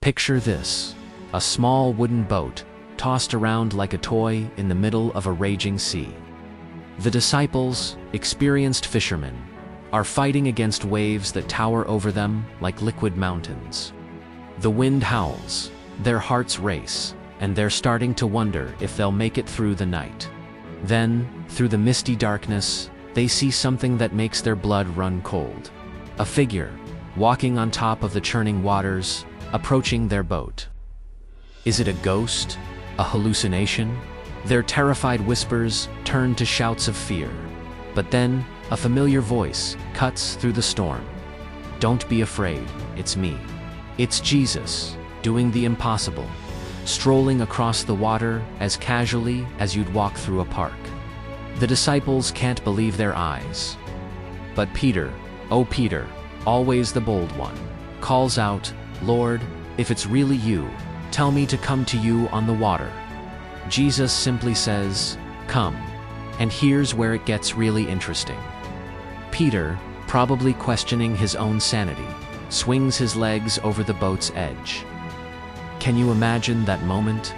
Picture this: a small wooden boat, tossed around like a toy in the middle of a raging sea. The disciples, experienced fishermen, are fighting against waves that tower over them like liquid mountains. The wind howls, their hearts race, and they're starting to wonder if they'll make it through the night. Then, through the misty darkness, they see something that makes their blood run cold. A figure, walking on top of the churning waters, approaching their boat. Is it a ghost? A hallucination? Their terrified whispers turn to shouts of fear. But then, a familiar voice cuts through the storm. Don't be afraid, it's me. It's Jesus, doing the impossible, strolling across the water as casually as you'd walk through a park. The disciples can't believe their eyes. But Peter, oh Peter, always the bold one, calls out, "Lord, if it's really you, tell me to come to you on the water." Jesus simply says, "Come." And here's where it gets really interesting. Peter, probably questioning his own sanity, swings his legs over the boat's edge. Can you imagine that moment?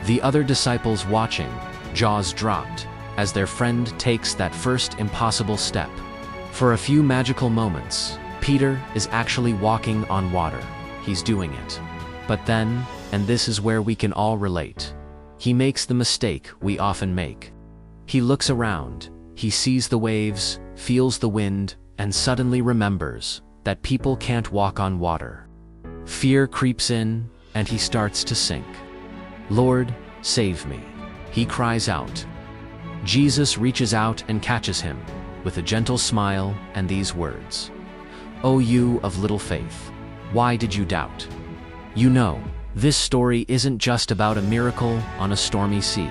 The other disciples watching, jaws dropped, as their friend takes that first impossible step. For a few magical moments, Peter is actually walking on water. He's doing it. But then, and this is where we can all relate, he makes the mistake we often make. He looks around, he sees the waves, feels the wind, and suddenly remembers that people can't walk on water. Fear creeps in, and he starts to sink. "Lord, save me," he cries out. Jesus reaches out and catches him, with a gentle smile and these words, "O you of little faith, why did you doubt?" You know, this story isn't just about a miracle on a stormy sea.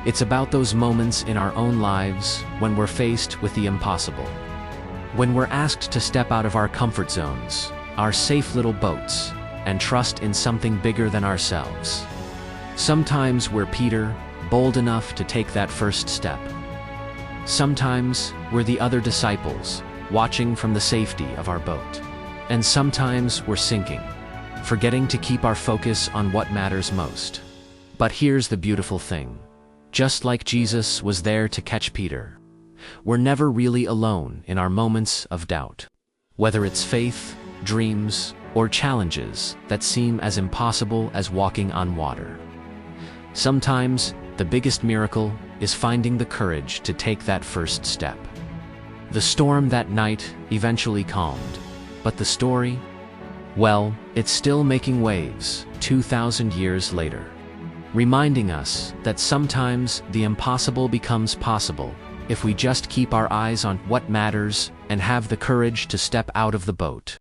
It's about those moments in our own lives when we're faced with the impossible. When we're asked to step out of our comfort zones, our safe little boats, and trust in something bigger than ourselves. Sometimes we're Peter, bold enough to take that first step. Sometimes we're the other disciples, watching from the safety of our boat. And sometimes we're sinking, forgetting to keep our focus on what matters most. But here's the beautiful thing. Just like Jesus was there to catch Peter, we're never really alone in our moments of doubt. Whether it's faith, dreams, or challenges that seem as impossible as walking on water. Sometimes, the biggest miracle is finding the courage to take that first step. The storm that night eventually calmed, but the story? Well, it's still making waves 2,000 years later, reminding us that sometimes the impossible becomes possible if we just keep our eyes on what matters and have the courage to step out of the boat.